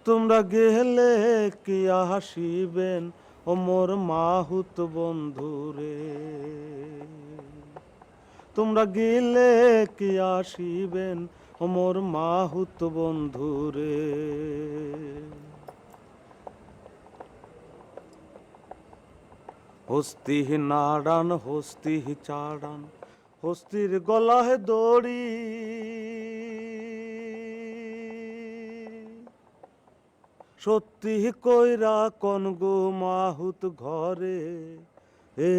তোমরা গেলে কি আসিবেন ও মোর মাহুত বন্ধুরে, তোমরা গেলে কি আসিবেন ও মোর মাহুত বন্ধুরে। হস্তি নাড়ান হস্তি চাড়ান হস্তির গলায় দড়ি, সত্যি কইরা কোন গো মাহুত ঘরে এ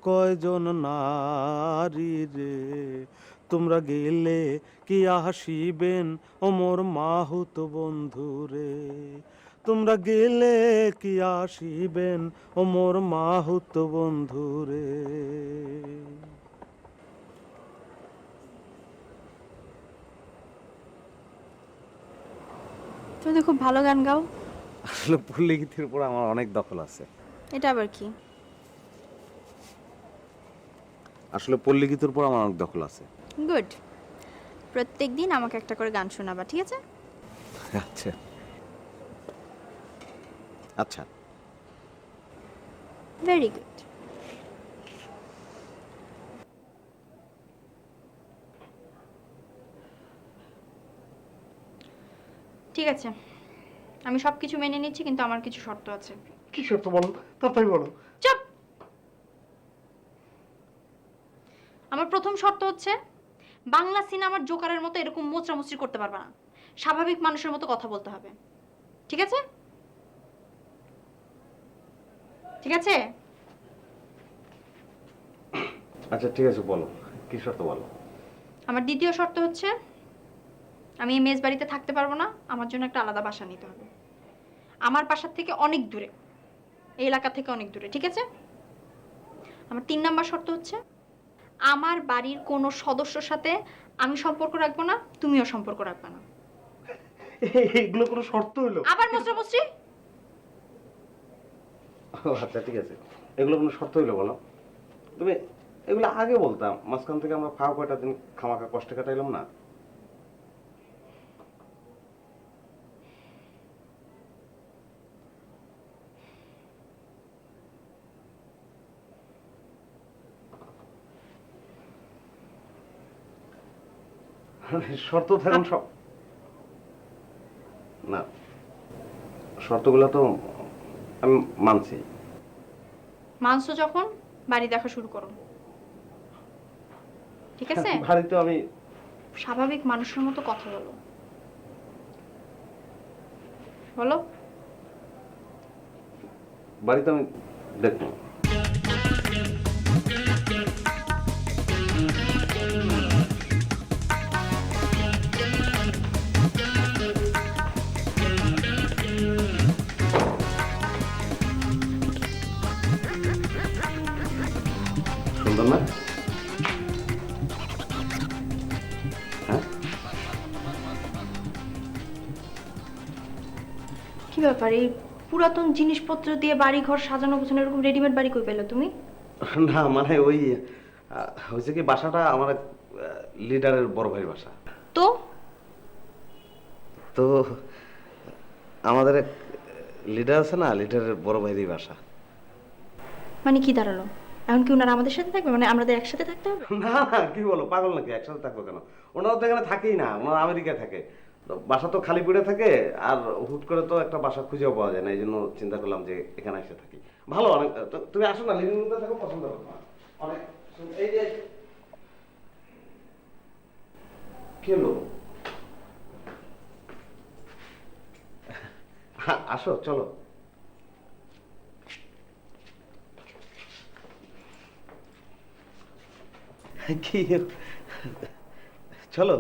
কয়জন নারী রে, তোমরা গেলে কি আসিবেন ও মোর মাহুত বন্ধুরে, তোমরা গেলে কি আসিবেন ও মোর মাহুত বন্ধুরে। তুমি তো খুব ভালো গান গাও। আসলে পল্লী গীতির উপর আমার অনেক দখল আছে। এটা আবার কি? আসলে পল্লী গীতির উপর আমার অনেক দখল আছে। গুড। প্রত্যেক দিন আমাকে একটা করে গান শোনাবা, ঠিক আছে? আচ্ছা আচ্ছা। Very good. ঠিক আছে, আমি সব কিছু মেনে নিচ্ছি, কিন্তু আমার কিছু শর্ত আছে। কি শর্ত বলো, তাড়াতাড়ি বলো। চুপ! আমার প্রথম শর্ত হচ্ছে, বাংলা সিনেমার জোকারের মতো এরকম মোচড়ামুচড়ি করতে পারবে না। স্বাভাবিক মানুষের মতো কথা বলতে হবে, ঠিক আছে? ঠিক আছে? আচ্ছা ঠিক আছে, বলো কি শর্ত বলো। আমার দ্বিতীয় শর্ত হচ্ছে, আমি এই মেস বাড়িতে থাকতে পারবো না, আমার জন্য একটা আলাদা বাসা নিতে হবে। আমার বাসার থেকে অনেক দূরে, এই এলাকা থেকে অনেক দূরে, ঠিক আছে? আমার 3 নাম্বার শর্ত হচ্ছে, আমার বাড়ির কোনো সদস্যর সাথে আমি সম্পর্ক রাখবো না, তুমিও সম্পর্ক রাখবে না। এগুলো কোনো শর্ত হইলো? আবার মুচড়ামুচড়ি? আচ্ছা ঠিক আছে, এগুলো কোনো শর্ত হইলো বলো। তুমি এগুলো আগে বলতাম, মাঝখান থেকে আমরা ফাও কয়টা দিন খামাখা কষ্টে কাটাইলাম না। শর্ত থাকুন সব না, শর্তগুলো তো আমি মানছি। মানছো যখন, বাড়ি দেখা শুরু করো, ঠিক আছে? বাড়ি তো আমি স্বাভাবিক মানুষের মতো কথা বলো, বলো। বাড়িতে আমি দেখবো। সুন্দর না? হ্যাঁ কি ব্যাপার, এই পুরাতন জিনিসপত্র দিয়ে বাড়ি ঘর সাজানো গোছানো এরকম রেডিমেড বাড়ি কই পেলে তুমি? না মানে ওই হয়েছে কি, বাসাটা আমার লিডারের বড় ভাইয়ের বাসা। তো তো আমাদের এক লিডার আছে না, লিডারের বড় ভাইয়েরই বাসা। মানে কি দাঁড়ালো, এখন কি ওনারা আমাদের সাথে থাকবে, মানে আমাদের একসাথে থাকতে হবে? না না, কি বলো, পাগল নাকি, একসাথে থাকবো কেন? ওনারা তো এখানে থাকেই না, ওনারা আমেরিকায় থাকে। তো বাসা তো খালি পড়ে থাকে, আর হুট করে তো একটা বাসা খুঁজেও পাওয়া যায় না, এই জন্য চিন্তা করলাম যে এখানে এসে থাকি। ভালো অনেক, তুমি আসো না, লিভিং রুমে থাকো, পছন্দ করো তোমার অনেক। এই যে কি হলো, আসো চলো। কি চলো।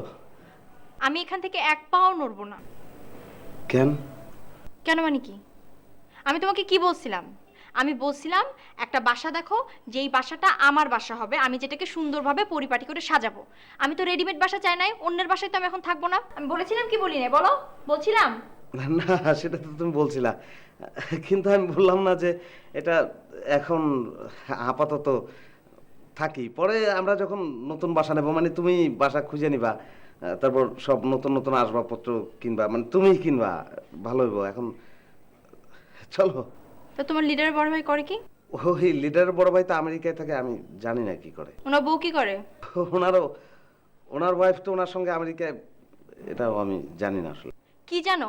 আমি এখান থেকে এক পাও নড়বো না। কেন? কেন মানে কি? আমি তোমাকে কি বলছিলাম? আমি বলছিলাম একটা বাসা দেখো, যেই বাসাটা আমার বাসা হবে, আমি যেটাকে সুন্দরভাবে পরিপাটি করে সাজাবো। আমি তো রেডিমেড বাসা চাই নাই, অন্যের বাসায় তো আমি এখন থাকবো না। আমি বলেছিলাম কি বলি নাই বলো? বলছিলাম। না সেটা তো তুমি বলছিলা, কিন্তু আমি বললাম না যে এটা এখন আপাতত থাকি, পরে আমরা যখন নতুন বাসা নেবো, মানে তুমি বাসা খুঁজে নিবা, তারপর সব নতুন নতুন আসবাবপত্র কিনবা, মানে তুমিই কিনবা, ভালো হইব এখন। চলো। তো তোমার লিডারের বড় ভাই করে কি? ওই লিডারের বড় ভাই তো আমেরিকায় থাকে, আমি জানি না কি করে। ওনার বউ কি করে? ওনারও, ওনার ওয়াইফ তো ওনার সঙ্গে আমেরিকায়, এটাও আমি জানি না আসলে। কি জানো?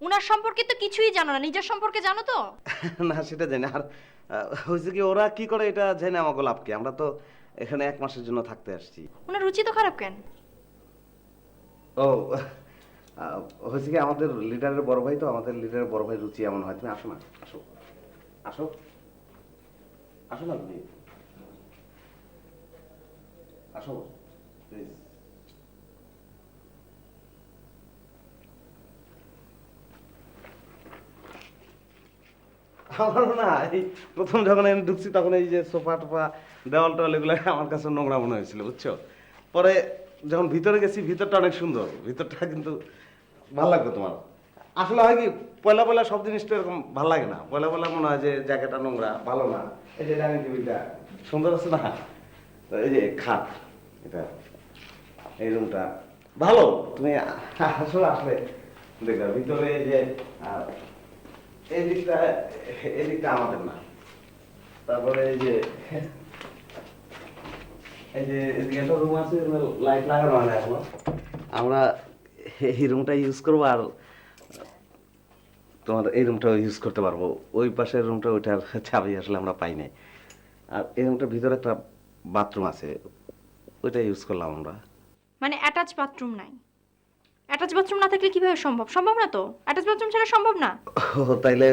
ওনার সম্পর্কে তো কিছুই জানো না, নিজের সম্পর্কে জানো তো? না সেটা জানি না। আর হয়েছে কি, ওরা কি করে এটা জানি না, আমাকে লাভ কি? আমরা তো এখানে 1 মাসের জন্য থাকতে আসছি। ওনার রুচি তো খারাপ কেন? ও হয়েছে কি, আমাদের লিডারের বড় ভাই তো, আমাদের লিডারের বড় ভাই রুচি এমন হয়। তুমি আসো না, আসো আসো আসো না, তুমি আসো প্লিজ। আমারও না, এই প্রথম যখন আমি ঢুকছি তখন এই যে সোফা টোফা দেওয়াল টোয়াল এগুলো আমার কাছে নোংরা মনে হয়েছিল, বুঝছো। পরে যখন ভিতরে গেছি, ভিতরটা অনেক সুন্দর, ভিতরটা কিন্তু ভালো লাগবে তোমার। আসলে হয় কি, পয়লা পয়লা সব জিনিস তো এরকম ভালো লাগে না। পয়লা পয়লা মনে হয় যে জায়গাটা নোংরা, ভালো না। এই যে ডাইনিং টেবিলটা সুন্দর আছে না, তো এই যে খাট, এটা এই রুমটা ভালো। তুমি আসলে আসলে দেখবে ভিতরে এই যে এই দিকটা, এই দিকটা আমাদের না। তারপরে এই যে এদিকে একটা রুম আছে, লাইট লাগানো হয় না এখনো। আমরা এই রুমটা ইউজ করবো, আর তোমার এই রুমটা ইউজ করতে পারবো। ওই পাশের রুমটা, ওইটার চাবি আসলে আমরা পাই নাই। আর এই রুমটার ভিতরে একটা বাথরুম আছে, ওইটা ইউজ করলাম আমরা। মানে অ্যাটাচ বাথরুম নাই? অ্যাটাচ বাথরুম না থাকলে কিভাবে সম্ভব? সম্ভব না তো, অ্যাটাচ বাথরুম ছাড়া সম্ভব না। ও তাইলে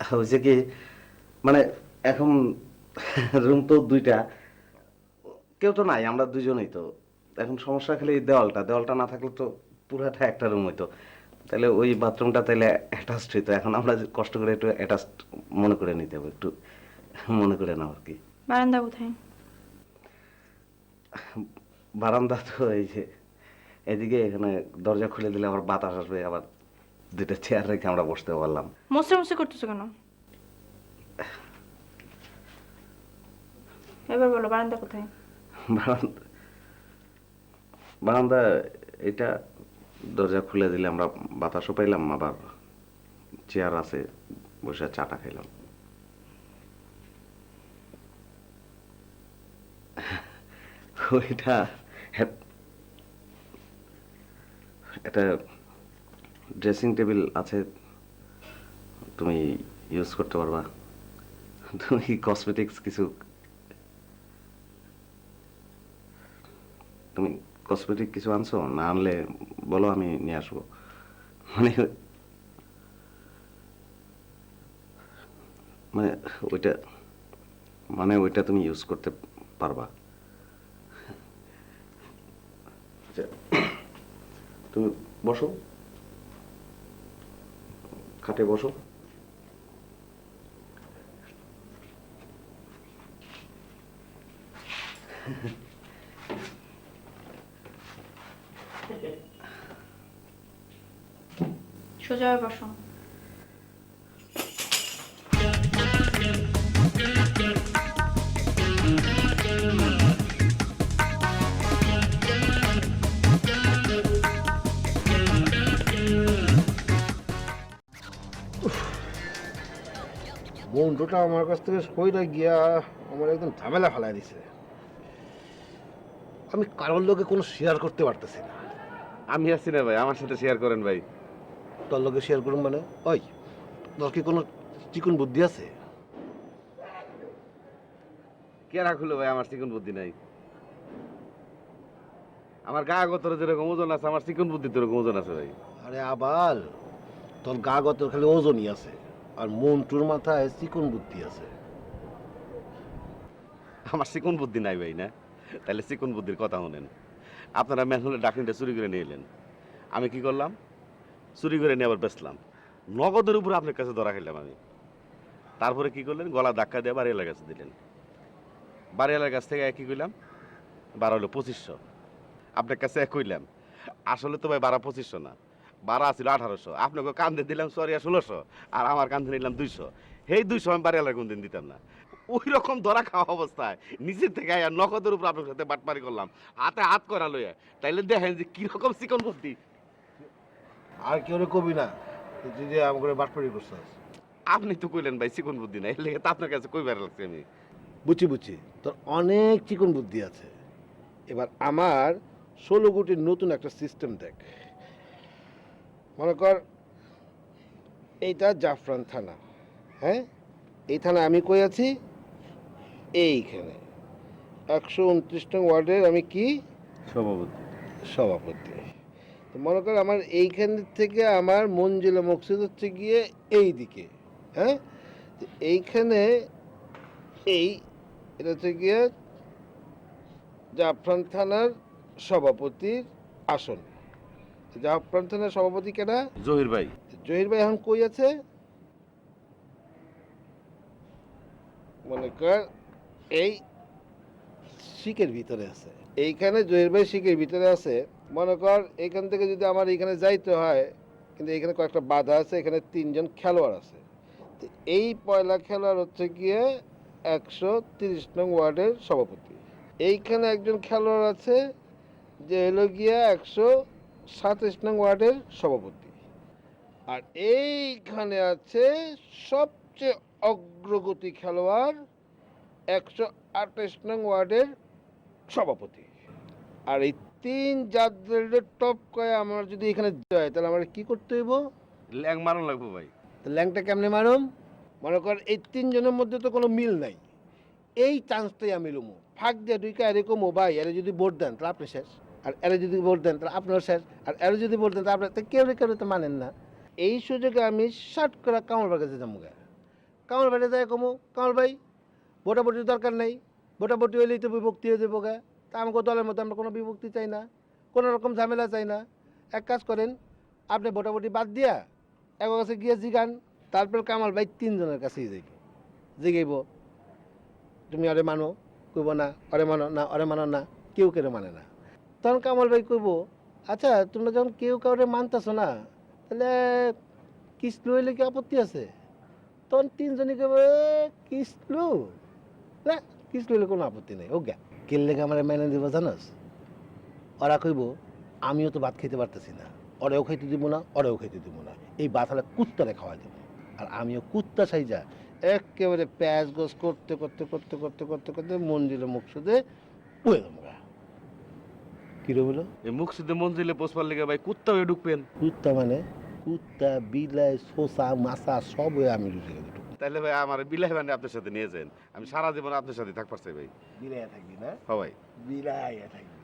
হয়েছে কি, মানে এখন রুম তো 2টা, কেউ তো নাই, আমরা 2জনই তো। এখন সমস্যা খালি এই দেওয়ালটা, দেওয়ালটা না থাকলে তো পুরাটা একটা রুম হইতো। তাহলে ওই বাথরুমটা তাইলে অ্যাটাচড হইতো। এখন আমরা যে কষ্ট করে একটু অ্যাটাচড মনে করে নিতে হবে, একটু মনে করে নাও আর কি। বারান্দা কোথায়? বারান্দা তো এই যে এদিকে, এখানে দরজা খুলে দিলে আবার বাতাস আসবে, আবার 2টা চেয়ার রেখে আমরা বসতে পারলাম। মুসরে মুসরে করতেছো কেন? এবার বলো, বারান্দা কোথায়? বারান্দা, বারান্দা এটা দরজা খুলে দিলে আমরা বাতাসও পাইলাম, আবার চেয়ার আছে, বসে চাটা খাইলাম। ওইটা একটা ড্রেসিং টেবিল আছে, তুমি ইউজ করতে পারবা। তুমি কসমেটিক্স কিছু, তুমি কসমেটিক কিছু আনছো? না আনলে বলো, আমি নিয়ে আসবো। মানে মানে ওইটা, মানে ওইটা তুমি ইউজ করতে পারবা। আচ্ছা, তুমি বসো, খাটে বসো। সোজা হয়ে বসো। বন্ধুটা আমার কাছ থেকে সইরা গিয়া আমার একদম ঝামেলা ফেলাই দিছে। আমি কারোর লোকে কোনো শেয়ার করতে পারতেছি না। আমি আছি না ভাই, আমার সাথে শেয়ার করেন ভাই। তোর লোকে শেয়ার করুন মানে? ওই, তোর কি কোনো চিকন বুদ্ধি আছে? কে রাখলো ভাই, আমার চিকন বুদ্ধি নাই। আমার গা গতরে যেরকম ওজন আছে, আমার চিকন বুদ্ধি যেরকম ওজন আছে ভাই। আরে আবার, তোর গা গতর খালি ওজনই আছে, আর মন্টুর মাথায় চিকন বুদ্ধি আছে। আমার চিকন বুদ্ধি নাই ভাই। না তাহলে চিকন বুদ্ধির কথা শুনেন। আপনারা ম্যানহোলের ডাকনিটা চুরি করে নিয়ে এলেন, আমি কি করলাম, চুরি করে নিয়ে আবার বেচলাম। নগদের উপরে আপনার কাছে ধরা খেলাম আমি। তারপরে কি করলেন, গলা ধাক্কা দিয়ে বাড়িওয়ালার কাছে দিলেন। বাড়িওয়ালার কাছ থেকে কি কইলাম, বাড়া হলো 2500। আপনার কাছে এক কইলাম, আসলে তো ভাই বাড়া 2500 না, বাড়া ছিল 1800। আপনাকে কান্দে দিলাম সরিয়া 1600, আর আমার কান্দে নিলাম 200। সেই 200 আমি বাড়িওয়ালার কোনদিন দিতাম না। ওই রকম ধরা খাওয়া অবস্থায় নিচের থেকে আয়া নগদের উপর আপনার সাথে বাটপারি করলাম, হাতে হাত করা লইয়া, তাইলে দেখেন যে কিরকম চিকন বুদ্ধি। আর কেউ কবি না তুই যে আমাকে বাটপাড়ি করছিস। আপনি তো কইলেন ভাই চিকন বুদ্ধি নাই, লেগে তো আপনার কাছে কইবার লাগছে আমি। বুঝছি তোর অনেক চিকন বুদ্ধি আছে। এবার আমার 16 কোটির নতুন একটা সিস্টেম দেখ। মনে কর এইটা জাফরান থানা, হ্যাঁ? এই থানা আমি কই আছি? এইখানে 129 নং ওয়ার্ডের আমি কি সভাপতি। তো মনে কর আমার এইখান থেকে আমার মঞ্জিলা মকসিদ হচ্ছে গিয়ে এই দিকে, হ্যাঁ? তো এইখানে এটা হচ্ছে গিয়ে জাফরান থানার সভাপতির আসন। জাফরান থানার সভাপতি কেনা? জহির ভাই। জহির ভাই এখন কই আছে? মনে কর এই শিকের ভিতরে আছে। এইখানে জহির ভাই শিকের ভিতরে আছে। মনে কর এইখান থেকে যদি আমার এইখানে যাইতে হয়, কিন্তু এইখানে কয়েকটা বাধা আছে, এখানে 3 জন খেলোয়াড় আছে। তো এই পয়লা খেলোয়াড় হচ্ছে গিয়ে 130 নং ওয়ার্ডের সভাপতি। এইখানে একজন খেলোয়াড় আছে যে হলো গিয়া 127 নং ওয়ার্ডের সভাপতি। আর এইখানে আছে সবচেয়ে অগ্রগতি খেলোয়াড় 128 নং ওয়ার্ডের সভাপতি। আর এই 3 জাতদের টপ করে আমার যদি এখানে যায়, তাহলে আমার কি করতে হইব? ল্যাং মারন লাগবো ভাই। তো ল্যাংটা কেমনে মারুম? মনে কর এই 3 জনের মধ্যে তো কোনো মিল নাই, এই চান্সটাই আমি লুমু। ফাঁক দিয়ে দুইকা এরকম ভাই, এরা যদি ভোট দেন তাহলে আপনি শেষ, আর এরা যদি ভোট দেন তাহলে আপনার শেষ, আর এরা যদি ভোট দেন তাহলে আপনার, তো কেউ তো মানেন না। এই সুযোগে আমি শার্ট করে কামাল ভাইয়ের কাছে যাবো। কামাল ভাইয়ে যায় কমু, কামাল ভাই ভোটাভুটির দরকার নেই, ভোটাভুটি হইলেই তো বিভক্তি হয়ে যাবো গা। তা আমাকে দলের মধ্যে আমরা কোনো বিভক্তি চাই না, কোনো রকম ঝামেলা চাই না। এক কাজ করেন, আপনি ভোটাভুটি বাদ দিয়া এক কাছে গিয়ে জিগান, তারপর কামাল ভাই 3 জনের কাছেই যাইব, জিগাইব তুমি অরে মানো, কইব না অরে মানো, না অরে মানো না, কেউ কেউ মানে না। তখন কামাল ভাই কইব, আচ্ছা তোমরা যখন কেউ কাউরে মানতেছো না, তাহলে কিসলু হইলে কি আপত্তি আছে? তখন 3 জনই কইব কিসলু, না কিসলু হইলে কোনো আপত্তি নেই। ও গা কেলে আমার মেনে দিব জানোস? ওরা কইব আমিও তো ভাত খাইতে পারতেছি না, ওরেও খাইতে দিব না, ওরেও খাইতে দিব না, এই ভাত হলে কুত্তারে খাওয়া দেবো। আর আমিও কুত্তা সাইজা একেবারে প্যাঁচ গোস করতে করতে করতে করতে করতে করতে মন্দিরের মুখ সুদে পুয়ে দেবো। কিরে বলো? এই মুখ শুদ্ধ মঞ্জিলে পোষবার লেগে ভাই কুত্তা হয়ে ঢুকবেন। কুত্তা মানে কুত্তা, বিলাই, শোষা, মাছা সব হয়ে আমি ঢুকে গেল। তাইলে ভাই আমার বিলাই মানে আপনার সাথে নিয়ে যান, আমি সারা জীবন আপনার সাথে থাকতে চাই ভাই। বিলাইয়া থাকবি না? হ্যাঁ ভাই। বিলাইয়া থাকবি।